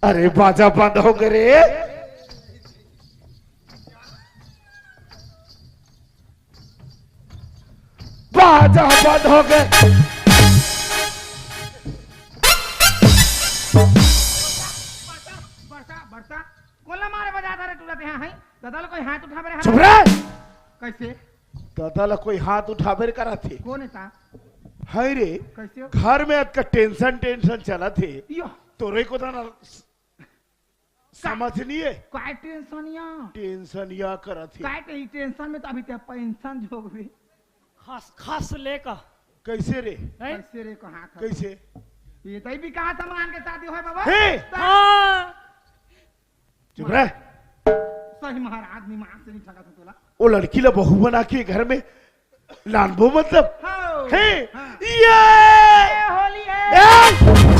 अरे बाजा बंद हो गए रे। बाजा बंद हो गए। बरसा कोला मारे बजाता रे टूला ते हां है दादा कोई हाथ उठा रे चुप रह। कैसे दादा कोई हाथ उठावे करा थे। कौन है ता हाय रे कैसे घर में अत का टेंशन टेंशन चला थे यो तोरे को ना समझ नहीं है। काय टेंशन या करा थे काय टेंशन में तो अभी ते पेंशन जोग भी खास खास लेका कैसे रे कैसे रे कहां था कैसे ये तई भी कहा सामान के शादी होय बाबा हे हाँ चुप रह। सही महाराज निमान से नहीं ठगा था तोला वो लड़की ला बहू बना के घर में लानबो मतलब हाँ हे हाँ। ये होली है